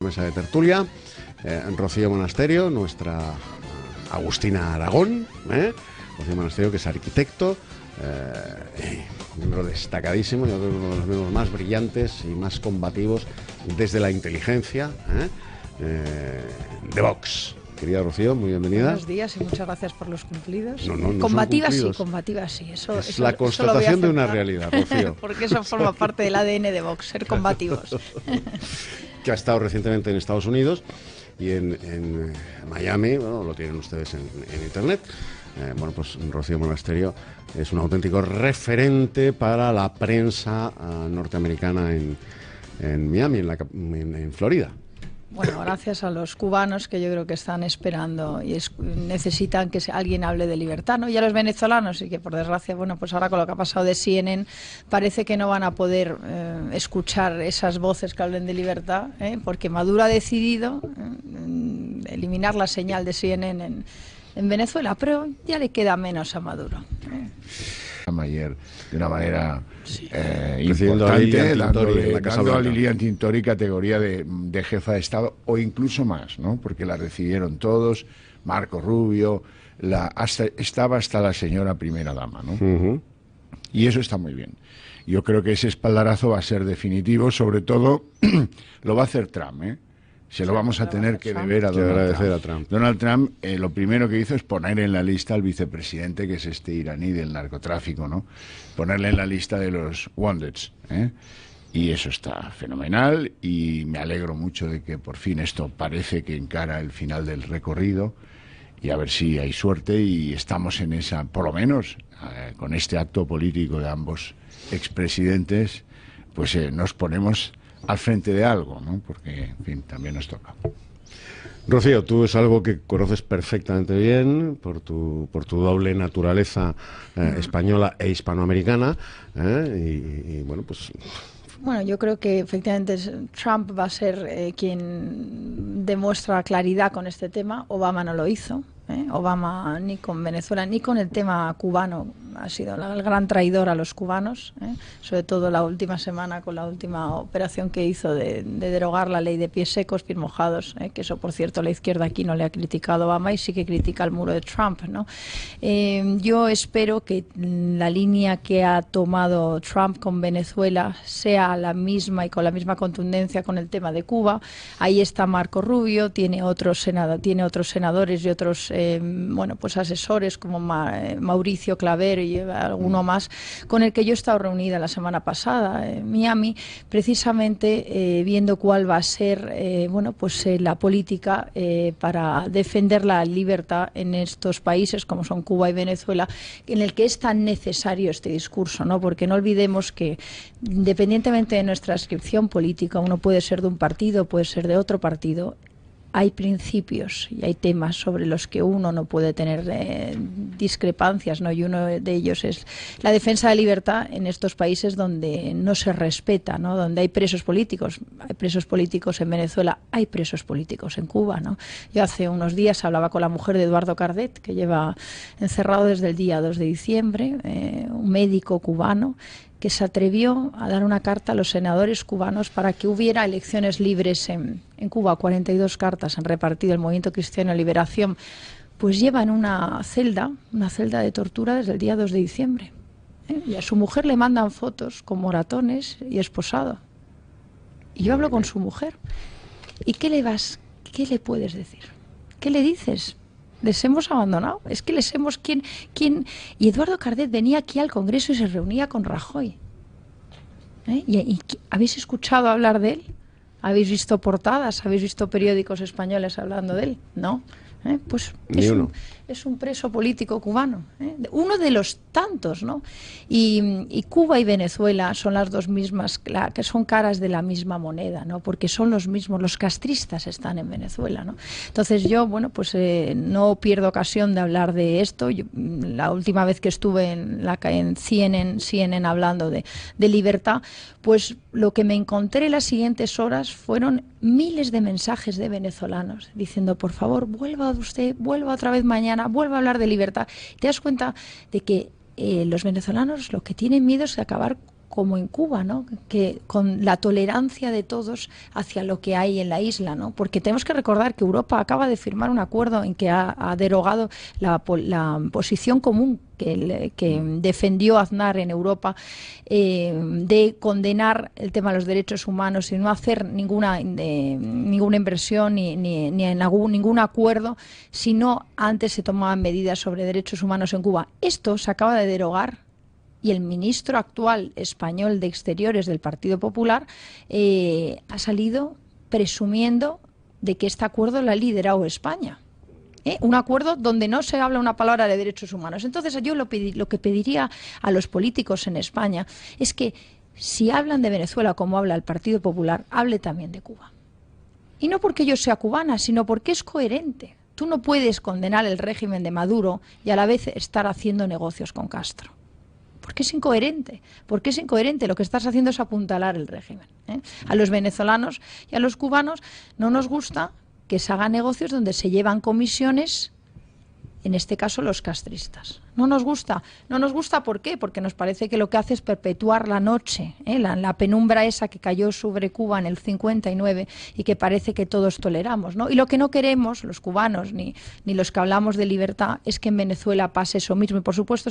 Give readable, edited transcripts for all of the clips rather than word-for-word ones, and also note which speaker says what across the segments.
Speaker 1: Mesa de tertulia, Rocío Monasterio, nuestra Agustina Aragón, Rocío Monasterio, que es arquitecto, miembro destacadísimo, yo creo que uno de los miembros más brillantes y más combativos desde la inteligencia de Vox. Querida Rocío, muy bienvenida.
Speaker 2: Buenos días y muchas gracias por los cumplidos.
Speaker 1: No
Speaker 2: combativas
Speaker 1: son cumplidos.
Speaker 2: Sí, combativas sí.
Speaker 1: Es la constatación de una realidad, Rocío.
Speaker 2: Porque eso forma parte del ADN de Vox, ser combativos.
Speaker 1: Que ha estado recientemente en Estados Unidos y en Miami, bueno, lo tienen ustedes en internet. Bueno, pues Rocío Monasterio es un auténtico referente para la prensa norteamericana en Miami, en Florida.
Speaker 2: Bueno, gracias a los cubanos que yo creo que están esperando y necesitan que alguien hable de libertad, ¿no? Y a los venezolanos, y que por desgracia, bueno, pues ahora con lo que ha pasado de CNN, parece que no van a poder escuchar esas voces que hablen de libertad, porque Maduro ha decidido eliminar la señal de CNN en Venezuela, pero ya le queda menos a Maduro.
Speaker 3: Ayer de una manera
Speaker 1: importante,
Speaker 3: dando a Lilian Tintori categoría de jefa de Estado o incluso más, ¿no? Porque la recibieron todos, Marco Rubio, estaba hasta la señora primera dama, ¿no?
Speaker 1: Uh-huh.
Speaker 3: Y eso está muy bien. Yo creo que ese espaldarazo va a ser definitivo, sobre todo lo va a hacer Trump, ¿eh? Se lo vamos a tener que deber a Donald Trump. Donald Trump lo primero que hizo es poner en la lista al vicepresidente, que es este iraní del narcotráfico, ¿no? Ponerle en la lista de los wanteds, ¿eh? Y eso está fenomenal y me alegro mucho de que por fin esto parece que encara el final del recorrido y a ver si hay suerte y estamos en esa, por lo menos con este acto político de ambos expresidentes, pues nos ponemos al frente de algo, ¿no? Porque, en fin, también nos toca.
Speaker 1: Rocío, tú es algo que conoces perfectamente bien por tu doble naturaleza española e hispanoamericana, y bueno, pues...
Speaker 2: Bueno, yo creo que efectivamente Trump va a ser quien demuestra claridad con este tema. Obama no lo hizo. Obama ni con Venezuela ni con el tema cubano ha sido el gran traidor a los cubanos, sobre todo la última semana con la última operación que hizo de derogar la ley de pies secos, pies mojados, que eso por cierto la izquierda aquí no le ha criticado a Obama y sí que critica el muro de Trump, ¿no? Yo espero que la línea que ha tomado Trump con Venezuela sea la misma y con la misma contundencia con el tema de Cuba. Ahí está Marco Rubio, tiene otros senadores y otros bueno, pues asesores como Mauricio Claver y alguno más, con el que yo he estado reunida la semana pasada en Miami, precisamente viendo cuál va a ser bueno, pues la política para defender la libertad en estos países como son Cuba y Venezuela, en el que es tan necesario este discurso, ¿no? Porque no olvidemos que independientemente de nuestra adscripción política, uno puede ser de un partido, puede ser de otro partido, hay principios y hay temas sobre los que uno no puede tener discrepancias, ¿no? Y uno de ellos es la defensa de libertad en estos países donde no se respeta, ¿no? Donde hay presos políticos. Hay presos políticos en Venezuela, hay presos políticos en Cuba, ¿no? Yo hace unos días hablaba con la mujer de Eduardo Cardet, que lleva encerrado desde el día 2 de diciembre, un médico cubano, que se atrevió a dar una carta a los senadores cubanos para que hubiera elecciones libres en Cuba. 42 cartas han repartido el Movimiento Cristiano de Liberación. Pues lleva en una celda de tortura desde el día 2 de diciembre. Y a su mujer le mandan fotos con moratones y esposado. Y yo hablo con su mujer. ¿Y qué le puedes decir? ¿Qué le dices? Les hemos abandonado, es que les hemos... ¿Quién? Y Eduardo Cardet venía aquí al Congreso y se reunía con Rajoy. ¿Y habéis escuchado hablar de él? ¿Habéis visto portadas? ¿Habéis visto periódicos españoles hablando de él? ¿No? Pues es un preso político cubano, uno de los tantos, ¿no? Y Cuba y Venezuela son las dos mismas, que son caras de la misma moneda, ¿no? Porque son los mismos, los castristas están en Venezuela, ¿no? Entonces yo, bueno, pues no pierdo ocasión de hablar de esto. La última vez que estuve en CNN hablando de libertad, pues lo que me encontré en las siguientes horas fueron miles de mensajes de venezolanos diciendo, por favor, vuelva usted, vuelva otra vez mañana, vuelva a hablar de libertad. Te das cuenta de que los venezolanos lo que tienen miedo es de acabar como en Cuba, ¿no? Que con la tolerancia de todos hacia lo que hay en la isla, ¿no? Porque tenemos que recordar que Europa acaba de firmar un acuerdo en que ha derogado la posición común que defendió Aznar en Europa, de condenar el tema de los derechos humanos y no hacer ninguna inversión ni ningún acuerdo si no antes se tomaban medidas sobre derechos humanos en Cuba. Esto se acaba de derogar. Y el ministro actual español de Exteriores del Partido Popular ha salido presumiendo de que este acuerdo lo ha liderado España. Un acuerdo donde no se habla una palabra de derechos humanos. Entonces yo lo que pediría a los políticos en España es que si hablan de Venezuela como habla el Partido Popular, hable también de Cuba. Y no porque yo sea cubana, sino porque es coherente. Tú no puedes condenar el régimen de Maduro y a la vez estar haciendo negocios con Castro. Porque es incoherente. Porque es incoherente. Lo que estás haciendo es apuntalar el régimen. A los venezolanos y a los cubanos no nos gusta que se hagan negocios donde se llevan comisiones, en este caso los castristas. No nos gusta. No nos gusta, ¿por qué? Porque nos parece que lo que hace es perpetuar la noche, la penumbra esa que cayó sobre Cuba en el 59 y que parece que todos toleramos, ¿no? Y lo que no queremos, los cubanos, ni los que hablamos de libertad, es que en Venezuela pase eso mismo. Y por supuesto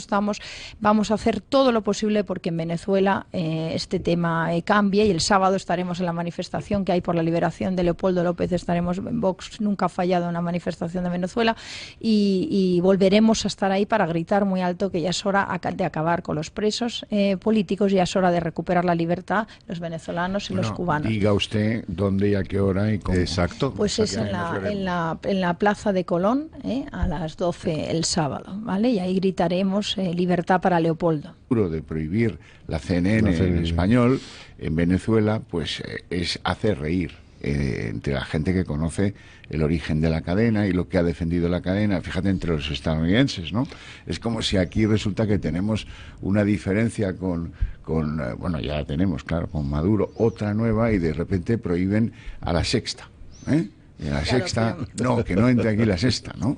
Speaker 2: vamos a hacer todo lo posible porque en Venezuela este tema cambie, y el sábado estaremos en la manifestación que hay por la liberación de Leopoldo López. Estaremos en Vox, nunca ha fallado una manifestación de Venezuela, y volveremos a estar ahí para gritar muy alto que ya es hora de acabar con los presos políticos, ya es hora de recuperar la libertad, los venezolanos y los cubanos.
Speaker 3: Diga usted dónde y a qué hora y cómo.
Speaker 1: Exacto.
Speaker 2: Pues es en la Plaza de Colón, a las 12 el sábado, ¿vale? Y ahí gritaremos libertad para Leopoldo.
Speaker 3: De prohibir la CNN en español en Venezuela, pues es hacer reír entre la gente que conoce el origen de la cadena y lo que ha defendido la cadena. Fíjate, entre los estadounidenses, ¿no? Es como si aquí resulta que tenemos una diferencia con bueno, ya la tenemos, claro, con Maduro, otra nueva, y de repente prohíben a La Sexta, Y en La Sexta, no, que no entre aquí La Sexta, ¿no?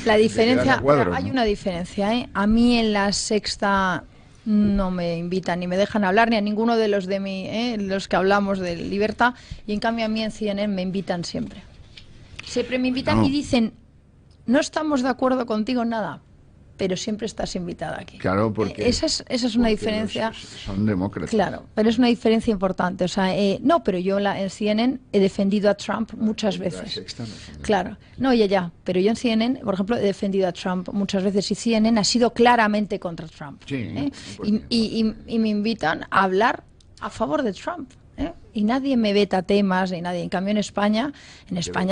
Speaker 2: La diferencia, hay una diferencia, A mí en La Sexta no me invitan, ni me dejan hablar, ni a ninguno de los los que hablamos de libertad, y en cambio a mí en CNN me invitan siempre. Siempre me invitan y dicen, no estamos de acuerdo contigo en nada, pero siempre estás invitada aquí.
Speaker 3: Claro, porque
Speaker 2: esa es una diferencia.
Speaker 3: Son demócratas.
Speaker 2: Claro, pero es una diferencia importante. O sea, no, pero yo en CNN he defendido a Trump muchas veces. Claro, no, ya. Pero yo en CNN, por ejemplo, he defendido a Trump muchas veces, y CNN ha sido claramente contra Trump.
Speaker 3: Sí,
Speaker 2: y me invitan a hablar a favor de Trump. Y nadie me veta temas, ni nadie. En cambio, en España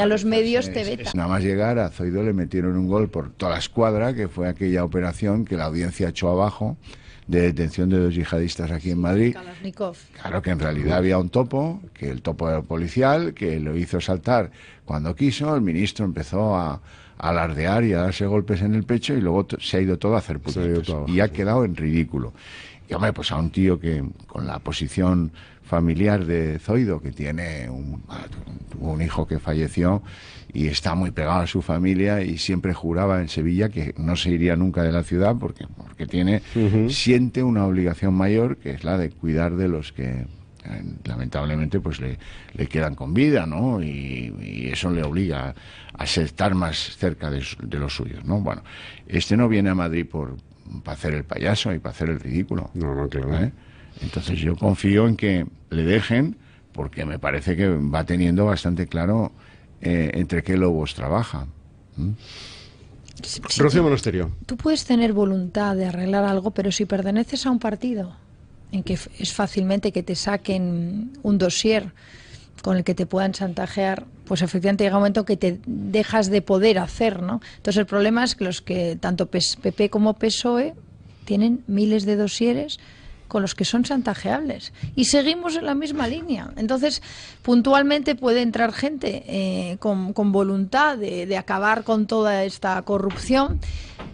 Speaker 2: los medios te vetan.
Speaker 3: Nada más llegar, a Zoido le metieron un gol por toda la escuadra, que fue aquella operación que la audiencia echó abajo, de detención de 2 yihadistas aquí en Madrid.
Speaker 2: Kalashnikov.
Speaker 3: Claro, que en realidad había un topo, que el topo era policial, que lo hizo saltar cuando quiso. El ministro empezó a alardear y a darse golpes en el pecho, y luego se ha ido todo a hacer puñetos. Y ha quedado en ridículo. Y hombre, pues a un tío que con la posición familiar de Zoido, que tiene tuvo un hijo que falleció y está muy pegado a su familia, y siempre juraba en Sevilla que no se iría nunca de la ciudad porque siente una obligación mayor, que es la de cuidar de los que lamentablemente pues le quedan con vida, ¿no? Y eso le obliga a estar más cerca de los suyos, ¿no? Bueno, no viene a Madrid para hacer el payaso y para hacer el ridículo.
Speaker 1: No, claro.
Speaker 3: Entonces yo confío en que le dejen, porque me parece que va teniendo bastante claro entre qué lobos trabaja.
Speaker 1: Rocío Monasterio.
Speaker 2: Tú puedes tener voluntad de arreglar algo, pero si perteneces a un partido en que es fácilmente que te saquen un dossier con el que te puedan chantajear, pues efectivamente llega un momento que te dejas de poder hacer, ¿no? Entonces el problema es que los que tanto PP como PSOE tienen miles de dosieres con los que son chantajeables, y seguimos en la misma línea. Entonces puntualmente puede entrar gente con voluntad de acabar con toda esta corrupción,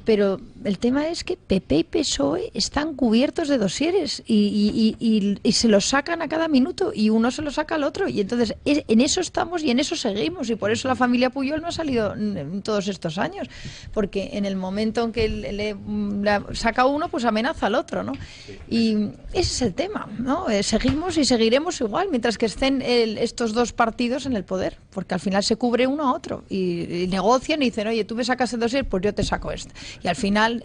Speaker 2: pero el tema es que PP y PSOE están cubiertos de dosieres y se los sacan a cada minuto y uno se lo saca al otro, y entonces en eso estamos y en eso seguimos, y por eso la familia Pujol no ha salido en todos estos años, porque en el momento en que le saca uno, pues amenaza al otro, ¿no? Y ese es el tema, ¿no? Seguimos y seguiremos igual mientras que estén estos dos partidos en el poder, porque al final se cubre uno a otro y negocian y dicen, oye, tú me sacas el dossier, pues yo te saco este, y al final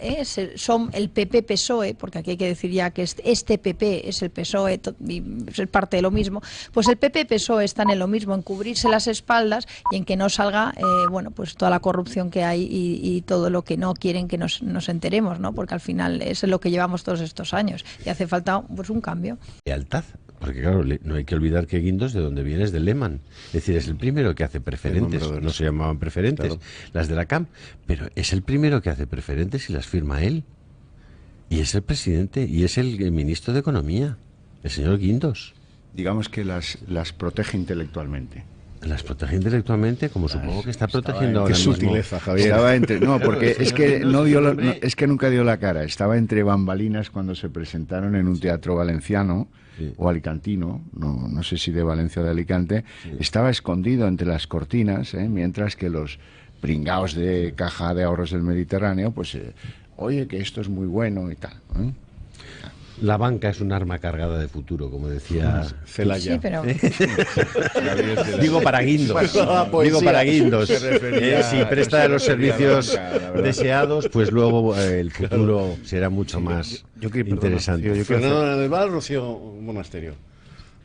Speaker 2: son el PP-PSOE, porque aquí hay que decir ya que este PP es el PSOE y es parte de lo mismo, pues el PP-PSOE están en lo mismo, en cubrirse las espaldas y en que no salga bueno, pues toda la corrupción que hay y todo lo que no quieren que nos enteremos, ¿no? Porque al final es lo que llevamos todos estos años y hace falta pues un cambio.
Speaker 4: Lealtad, porque claro, no hay que olvidar que Guindos de donde viene es de Lehman, es decir, es el primero que hace preferentes, no se llamaban preferentes, claro, las de la CAM, pero es el primero que hace preferentes y las firma él, y es el presidente y es el ministro de Economía, el señor Guindos.
Speaker 3: Digamos que las protege intelectualmente.
Speaker 4: Las protege intelectualmente, como supongo que está protegiendo ahora
Speaker 1: mismo. Qué sutileza, Javier.
Speaker 3: No, porque es que es que nunca dio la cara. Estaba entre bambalinas cuando se presentaron en un teatro valenciano, sí, o alicantino, no sé si de Valencia o de Alicante. Sí. Estaba escondido entre las cortinas, mientras que los pringaos de Caja de Ahorros del Mediterráneo, pues, oye, que esto es muy bueno y tal.
Speaker 4: La banca es un arma cargada de futuro, como decía Celaya.
Speaker 2: Sí, pero...
Speaker 4: Digo para Guindos. Digo para Guindos. Si presta los servicios deseados, pues luego el futuro será mucho más interesante.
Speaker 1: Fernando del Val, Rocío Monasterio.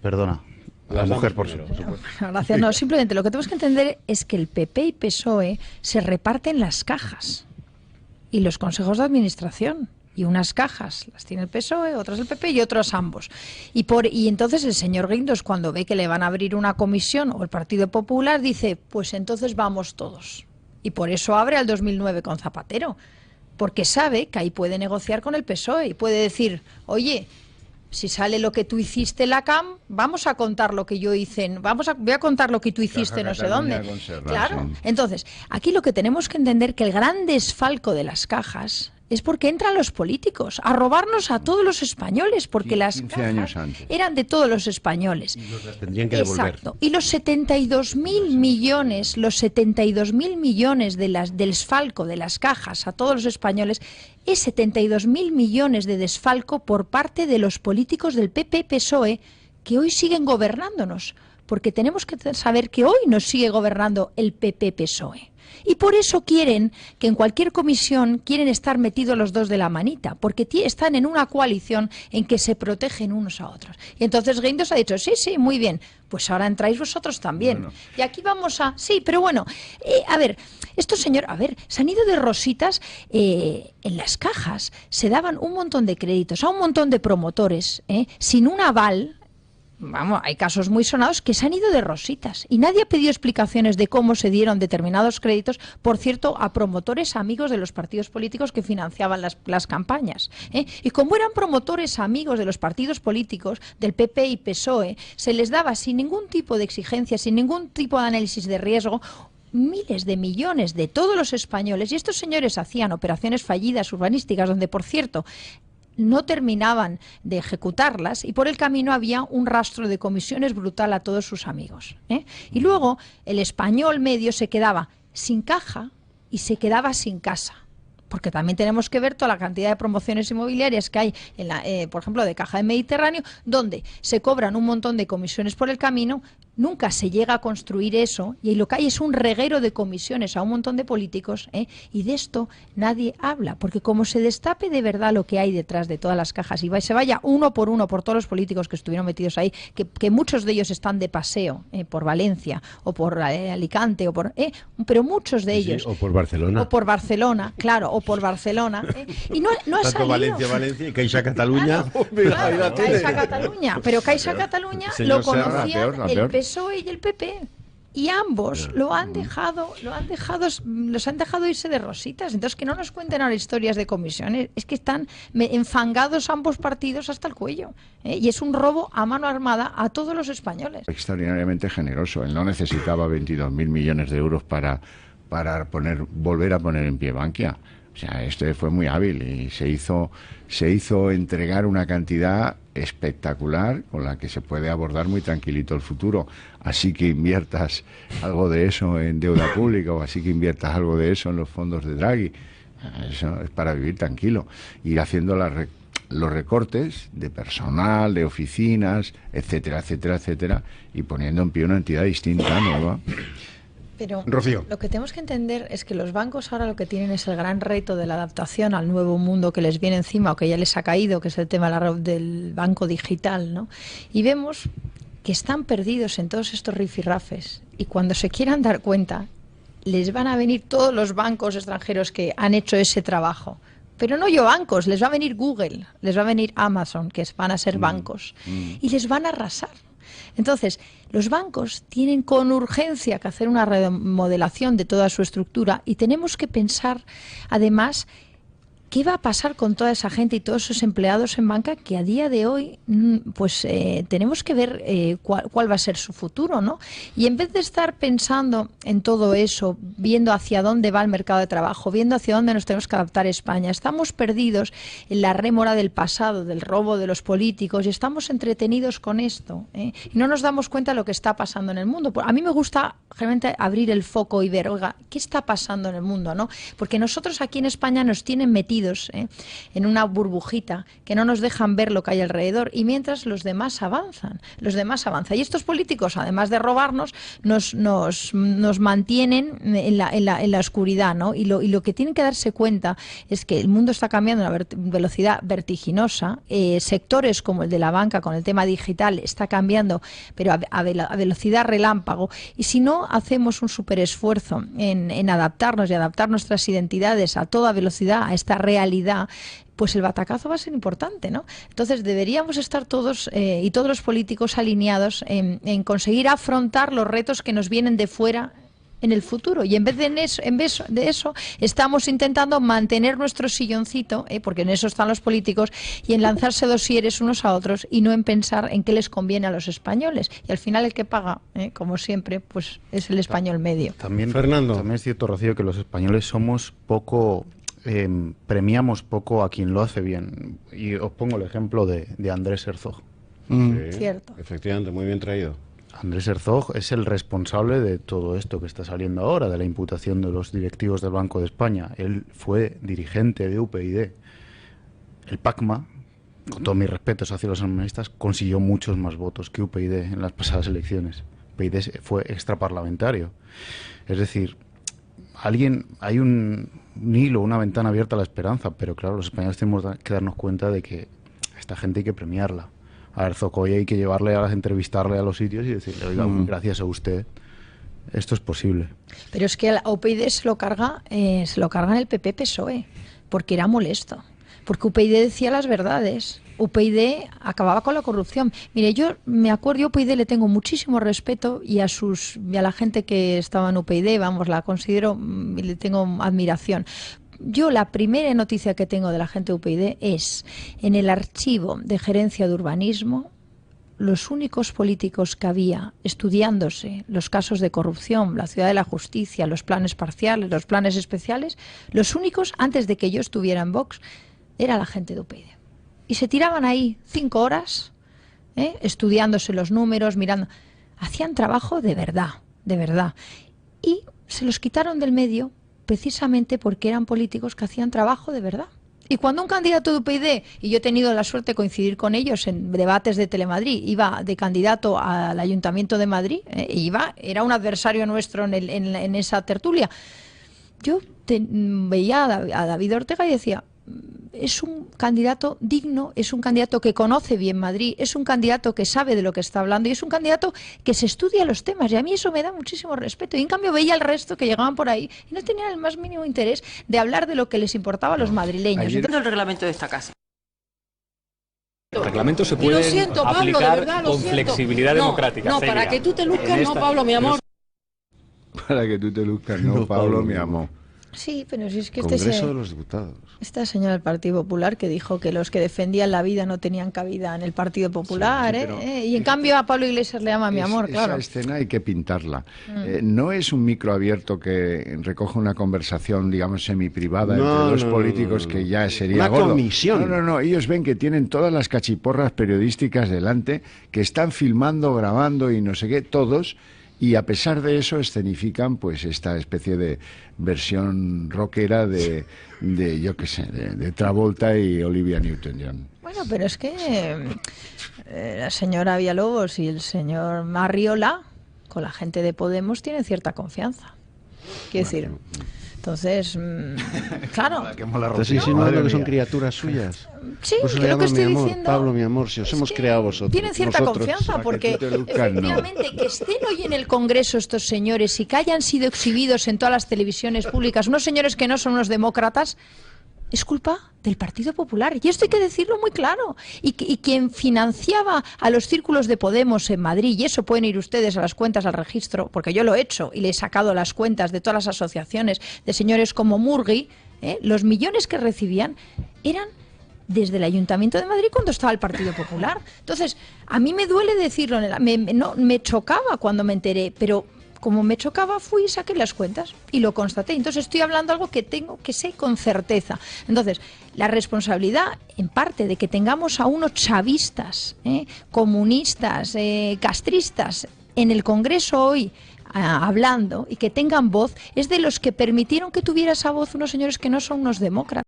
Speaker 5: Perdona. La mujer, por supuesto.
Speaker 2: Gracias. No, simplemente lo que tenemos que entender es que el PP y PSOE se reparten las cajas y los consejos de administración. Y unas cajas las tiene el PSOE, otras el PP y otras ambos. Y entonces el señor Guindos, cuando ve que le van a abrir una comisión o el Partido Popular, dice, pues entonces vamos todos. Y por eso abre al 2009 con Zapatero, porque sabe que ahí puede negociar con el PSOE y puede decir, oye, si sale lo que tú hiciste en la CAM, vamos a contar lo que yo hice, voy a contar lo que tú hiciste no sé dónde. Claro. Entonces, aquí lo que tenemos que entender que el gran desfalco de las cajas es porque entran los políticos a robarnos a todos los españoles, porque las cajas eran de todos los españoles.
Speaker 4: Y nos las tendrían que devolver.
Speaker 2: Exacto. Y los 72.000 millones del desfalco de las cajas a todos los españoles es 72.000 millones de desfalco por parte de los políticos del PP-PSOE que hoy siguen gobernándonos, porque tenemos que saber que hoy nos sigue gobernando el PP-PSOE. Y por eso quieren que en cualquier comisión quieren estar metidos los dos de la manita, porque están en una coalición en que se protegen unos a otros. Y entonces Guindos ha dicho, sí, muy bien, pues ahora entráis vosotros también. Bueno. Y aquí vamos a... Sí, pero bueno, a ver, estos señores, se han ido de rositas, en las cajas se daban un montón de créditos a un montón de promotores, sin un aval. Vamos, hay casos muy sonados que se han ido de rositas y nadie ha pedido explicaciones de cómo se dieron determinados créditos, por cierto, a promotores amigos de los partidos políticos que financiaban las campañas. Y como eran promotores amigos de los partidos políticos, del PP y PSOE, se les daba sin ningún tipo de exigencia, sin ningún tipo de análisis de riesgo, miles de millones de todos los españoles, y estos señores hacían operaciones fallidas urbanísticas donde, por cierto, no terminaban de ejecutarlas y por el camino había un rastro de comisiones brutal a todos sus amigos. Y luego el español medio se quedaba sin caja y se quedaba sin casa. Porque también tenemos que ver toda la cantidad de promociones inmobiliarias que hay, por ejemplo, de Caja de Mediterráneo, donde se cobran un montón de comisiones por el camino, nunca se llega a construir eso, y lo que hay es un reguero de comisiones a un montón de políticos, y de esto nadie habla, porque como se destape de verdad lo que hay detrás de todas las cajas, y se vaya uno por todos los políticos que estuvieron metidos ahí, que muchos de ellos están de paseo por Valencia, o por Alicante, pero muchos de ellos...
Speaker 4: Sí, o por Barcelona.
Speaker 2: O por Barcelona, claro, o por Barcelona, y no ha
Speaker 4: salido. Valencia y Caixa Cataluña.
Speaker 2: Claro, Caixa Cataluña, pero Caixa Cataluña lo conocían el PSOE y el PP. Y ambos los han dejado irse de rositas. Entonces, que no nos cuenten ahora historias de comisiones. Es que están enfangados ambos partidos hasta el cuello. Y es un robo a mano armada a todos los españoles.
Speaker 3: Extraordinariamente generoso. Él no necesitaba 22.000 millones de euros para volver a poner en pie Bankia. O sea, este fue muy hábil y se hizo entregar una cantidad espectacular con la que se puede abordar muy tranquilito el futuro. Así que inviertas algo de eso en deuda pública, o así que inviertas algo de eso en los fondos de Draghi. Eso es para vivir tranquilo. Ir haciendo los recortes de personal, de oficinas, etcétera, etcétera, etcétera, y poniendo en pie una entidad distinta, nueva.
Speaker 2: Pero
Speaker 1: Rocío.
Speaker 2: Lo que tenemos que entender es que los bancos ahora lo que tienen es el gran reto de la adaptación al nuevo mundo que les viene encima o que ya les ha caído, que es el tema del banco digital, ¿no? Y vemos que están perdidos en todos estos rifirrafes, y cuando se quieran dar cuenta les van a venir todos los bancos extranjeros que han hecho ese trabajo. Pero no yo bancos, les va a venir Google, les va a venir Amazon, que van a ser bancos, y les van a arrasar. Entonces, los bancos tienen con urgencia que hacer una remodelación de toda su estructura, y tenemos que pensar, además, ¿qué va a pasar con toda esa gente y todos esos empleados en banca que a día de hoy pues tenemos que ver cuál va a ser su futuro, ¿no? Y en vez de estar pensando en todo eso, viendo hacia dónde va el mercado de trabajo, viendo hacia dónde nos tenemos que adaptar a España, estamos perdidos en la rémora del pasado, del robo de los políticos, y estamos entretenidos con esto, y no nos damos cuenta de lo que está pasando en el mundo. A mí me gusta realmente abrir el foco y ver, oiga, ¿qué está pasando en el mundo, no? Porque nosotros aquí en España nos tienen metidos en una burbujita que no nos dejan ver lo que hay alrededor, y mientras los demás avanzan. Y estos políticos, además de robarnos, nos mantienen en la oscuridad, ¿no? Y lo que tienen que darse cuenta es que el mundo está cambiando a una velocidad vertiginosa. Sectores como el de la banca con el tema digital está cambiando, pero a velocidad relámpago, y si no hacemos un súper esfuerzo en adaptarnos y adaptar nuestras identidades a toda velocidad a esta realidad, pues el batacazo va a ser importante, ¿no? Entonces deberíamos estar todos y todos los políticos alineados en conseguir afrontar los retos que nos vienen de fuera en el futuro, y en vez de eso estamos intentando mantener nuestro silloncito, porque en eso están los políticos, y en lanzarse dosieres unos a otros y no en pensar en qué les conviene a los españoles, y al final el que paga, como siempre, pues es el español medio.
Speaker 5: Fernando. También es cierto, Rocío, que los españoles somos poco, premiamos poco a quien lo hace bien, y os pongo el ejemplo de Andrés Herzog.
Speaker 1: Sí,
Speaker 2: cierto.
Speaker 1: Efectivamente, muy bien traído.
Speaker 5: Andrés Herzog es el responsable de todo esto que está saliendo ahora, de la imputación de los directivos del Banco de España. Él fue dirigente de UPyD. El PACMA, con todos mis respetos hacia los analistas, consiguió muchos más votos que UPyD en las pasadas elecciones. UPyD fue extraparlamentario. Es decir, hay un hilo, una ventana abierta a la esperanza, pero claro, los españoles tenemos que darnos cuenta de que a esta gente hay que premiarla. A Herzog hoy hay que llevarle a entrevistarle a los sitios y decirle, oiga, gracias a usted esto es posible.
Speaker 2: Pero es que a UPyD se lo cargan el PP-PSOE, porque era molesto, porque UPyD decía las verdades. UPyD acababa con la corrupción. Mire, yo me acuerdo, a UPyD le tengo muchísimo respeto, y a la gente que estaba en UPyD, vamos, la considero, le tengo admiración. Yo la primera noticia que tengo de la gente de UPyD es en el archivo de gerencia de urbanismo. Los únicos políticos que había estudiándose los casos de corrupción, la ciudad de la justicia, los planes parciales, los planes especiales, los únicos antes de que yo estuviera en Vox era la gente de UPyD. Y se tiraban ahí 5 horas estudiándose los números, mirando. Hacían trabajo de verdad, de verdad. Y se los quitaron del medio precisamente porque eran políticos que hacían trabajo de verdad. Y cuando un candidato de UPyD, y yo he tenido la suerte de coincidir con ellos en debates de Telemadrid, iba de candidato al Ayuntamiento de Madrid, era un adversario nuestro en esa tertulia, yo veía a David Ortega y decía, es un candidato digno, es un candidato que conoce bien Madrid, es un candidato que sabe de lo que está hablando, y es un candidato que se estudia los temas, y a mí eso me da muchísimo respeto. Y en cambio veía al resto que llegaban por ahí y no tenían el más mínimo interés de hablar de lo que les importaba a los madrileños.
Speaker 6: Entonces, el reglamento de esta casa.
Speaker 7: El reglamento se puede aplicar con flexibilidad democrática.
Speaker 6: No, para que tú te luzcas, no, Pablo, mi amor.
Speaker 3: Para que tú te luzcas, no, Pablo, mi amor.
Speaker 2: Sí, pero si es que
Speaker 1: Congreso de los Diputados.
Speaker 2: Esta señora del Partido Popular que dijo que los que defendían la vida no tenían cabida en el Partido Popular, y en cambio a Pablo Iglesias le llama mi amor, claro.
Speaker 3: Esa escena hay que pintarla. No es un micro abierto que recoge una conversación, digamos, semiprivada entre dos políticos que ya sería
Speaker 1: una comisión.
Speaker 3: No, ellos ven que tienen todas las cachiporras periodísticas delante, que están filmando, grabando y no sé qué, todos. Y a pesar de eso escenifican pues esta especie de versión rockera de yo qué sé, de Travolta y Olivia Newton-John.
Speaker 2: Bueno, pero es que la señora Villalobos y el señor Arriola, con la gente de Podemos, tienen cierta confianza. Quiero decir, entonces, claro.
Speaker 1: ¿Estás insinuando que son criaturas suyas?
Speaker 2: Sí,
Speaker 1: pues
Speaker 2: creo que estoy diciendo...
Speaker 1: Pablo, mi amor, si os hemos creado vosotros.
Speaker 2: Tienen cierta confianza, porque efectivamente que estén hoy en el Congreso estos señores y que hayan sido exhibidos en todas las televisiones públicas, unos señores que no son unos demócratas, es culpa del Partido Popular. Y esto hay que decirlo muy claro. Y quien financiaba a los círculos de Podemos en Madrid, y eso pueden ir ustedes a las cuentas, al registro, porque yo lo he hecho y le he sacado las cuentas de todas las asociaciones de señores como Murgui, los millones que recibían eran desde el Ayuntamiento de Madrid cuando estaba el Partido Popular. Entonces, a mí me duele decirlo, me chocaba cuando me enteré, pero como me chocaba, fui y saqué las cuentas y lo constaté. Entonces estoy hablando algo que sé con certeza. Entonces, la responsabilidad, en parte, de que tengamos a unos chavistas, comunistas, castristas en el Congreso hoy hablando y que tengan voz, es de los que permitieron que tuviera esa voz unos señores que no son unos demócratas.